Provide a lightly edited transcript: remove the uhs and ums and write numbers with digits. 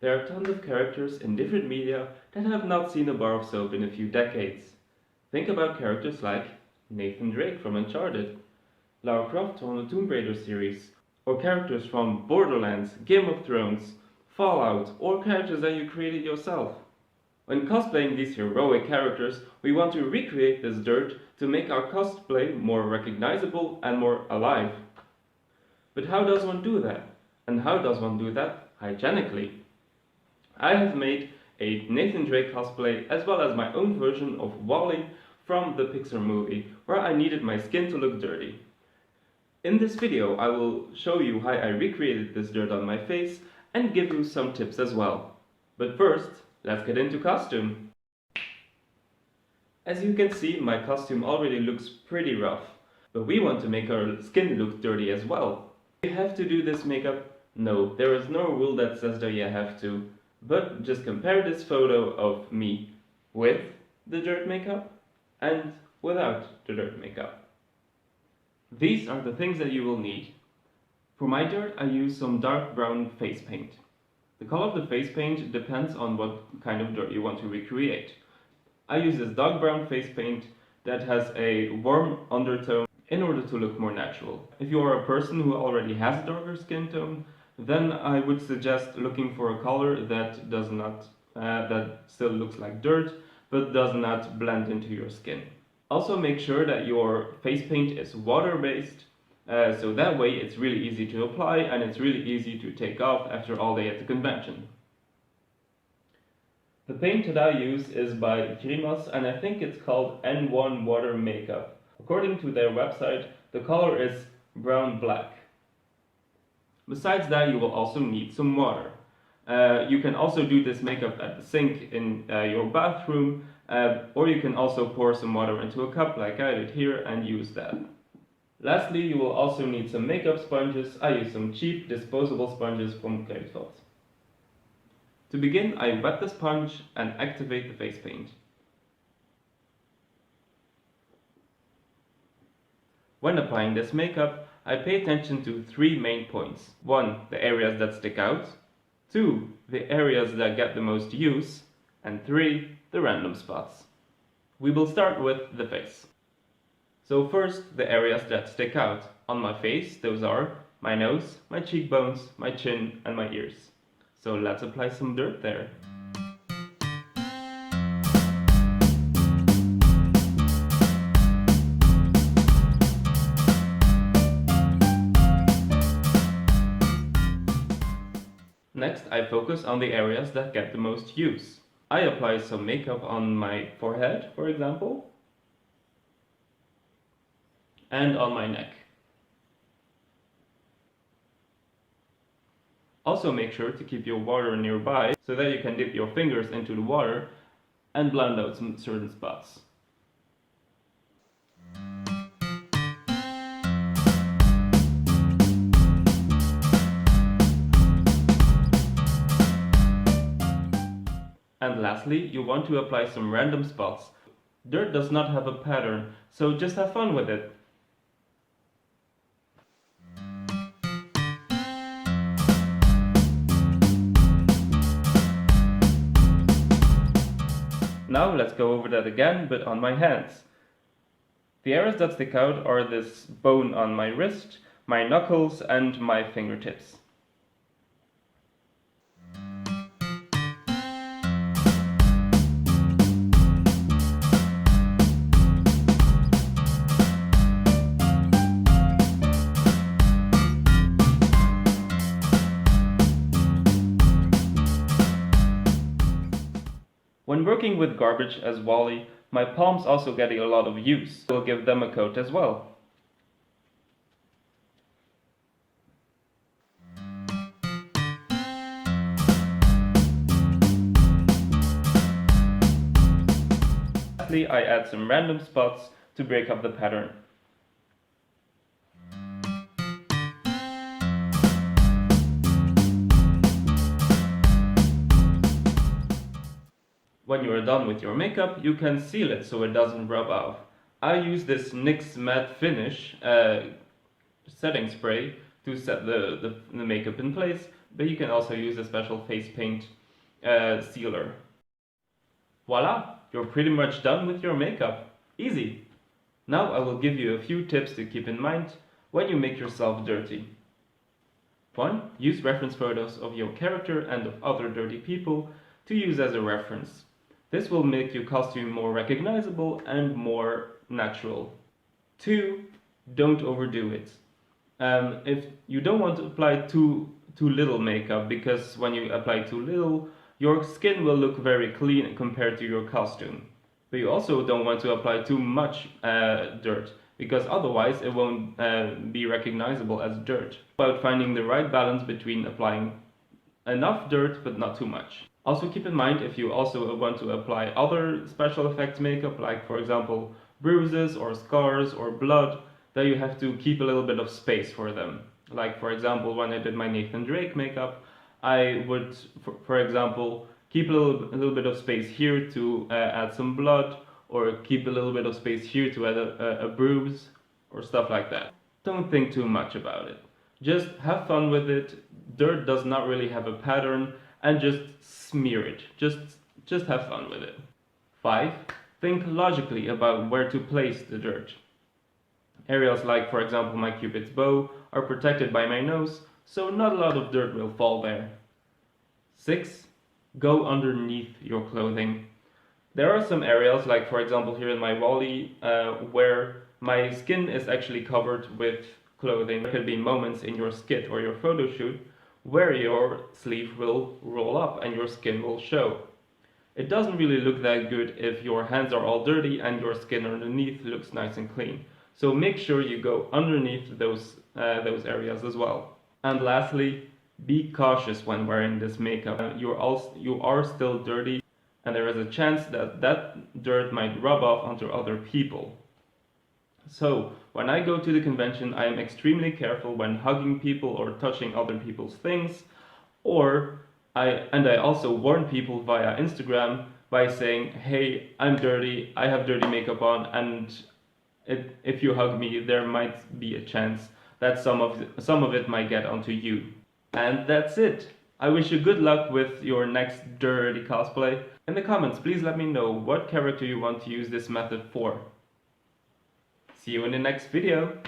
There are tons of characters in different media that have not seen a bar of soap in a few decades. Think about characters like Nathan Drake from Uncharted, Lara Croft from the Tomb Raider series, or characters from Borderlands, Game of Thrones, Fallout, or characters that you created yourself. When cosplaying these heroic characters, we want to recreate this dirt to make our cosplay more recognizable and more alive. But how does one do that? And how does one do that hygienically? I have made a Nathan Drake cosplay as well as my own version of Wall-E from the Pixar movie, where I needed my skin to look dirty. In this video I will show you how I recreated this dirt on my face and give you some tips as well. But first, let's get into costume. As you can see, my costume already looks pretty rough, but we want to make our skin look dirty as well. Do you have to do this makeup? No, there is no rule that says that you have to, but just compare this photo of me with the dirt makeup and without the dirt makeup. These are the things that you will need. For my dirt, I use some dark brown face paint. The color of the face paint depends on what kind of dirt you want to recreate. I use this dark brown face paint that has a warm undertone in order to look more natural. If you are a person who already has a darker skin tone, then I would suggest looking for a color that does not, that still looks like dirt, but does not blend into your skin. Also make sure that your face paint is water-based, so that way it's really easy to apply and it's really easy to take off after all day at the convention. The paint that I use is by Grimas and I think it's called N1 Water makeup. According to their website, the color is brown-black. Besides that, you will also need some water. You can also do this makeup at the sink in your bathroom, or you can also pour some water into a cup like I did here and use that. Lastly, you will also need some makeup sponges. I use some cheap disposable sponges from Goldielocks. To begin, I wet the sponge and activate the face paint. When applying this makeup, I pay attention to three main points. 1. The areas that stick out. 2. The areas that get the most use. And 3. The random spots. We will start with the face. So first, the areas that stick out. On my face, those are my nose, my cheekbones, my chin, and my ears. So let's apply some dirt there. Next, I focus on the areas that get the most use. I apply some makeup on my forehead, for example, and on my neck. Also make sure to keep your water nearby so that you can dip your fingers into the water and blend out some certain spots. And lastly, you want to apply some random spots. Dirt does not have a pattern, so just have fun with it. Now let's go over that again, but on my hands. The areas that stick out are this bone on my wrist, my knuckles, and my fingertips. When working with garbage as Wall-E, my palms also get a lot of use. We'll give them a coat as well. Lastly, I add some random spots to break up the pattern. When you are done with your makeup, you can seal it so it doesn't rub off. I use this NYX Matte Finish setting spray to set the makeup in place. but you can also use a special face paint sealer. Voila! You're pretty much done with your makeup. Easy! Now I will give you a few tips to keep in mind when you make yourself dirty. 1. Use reference photos of your character and of other dirty people to use as a reference. This will make your costume more recognizable and more natural. 2. Don't overdo it. If you don't want to apply too little makeup, because when you apply too little, your skin will look very clean compared to your costume. But you also don't want to apply too much dirt, because otherwise it won't be recognizable as dirt. About finding the right balance between applying enough dirt but not too much. Also keep in mind, if you also want to apply other special effects makeup, like for example bruises or scars or blood, that you have to keep a little bit of space for them. Like for example, when I did my Nathan Drake makeup, I would, for example, keep a little bit of space here to add some blood, or keep a little bit of space here to add a bruise, or stuff like that. Don't think too much about it. Just have fun with it. Dirt does not really have a pattern, and just smear it. Just have fun with it. 5. Think logically about where to place the dirt. Areas like, for example, my Cupid's bow are protected by my nose, so not a lot of dirt will fall there. 6. Go underneath your clothing. There are some areas, like for example here in my Wally, where my skin is actually covered with clothing. There could be moments in your skit or your photo shoot where your sleeve will roll up and your skin will show. It doesn't really look that good if your hands are all dirty and your skin underneath looks nice and clean. So make sure you go underneath those areas as well. And lastly, be cautious when wearing this makeup. You are still dirty, and there is a chance that that dirt might rub off onto other people. So when I go to the convention, I am extremely careful when hugging people or touching other people's things, I also warn people via Instagram by saying, hey, I'm dirty, I have dirty makeup on, and if you hug me, there might be a chance that some of it might get onto you. And that's it. I wish you good luck with your next dirty cosplay. In the comments, please let me know what character you want to use this method for. See you in the next video.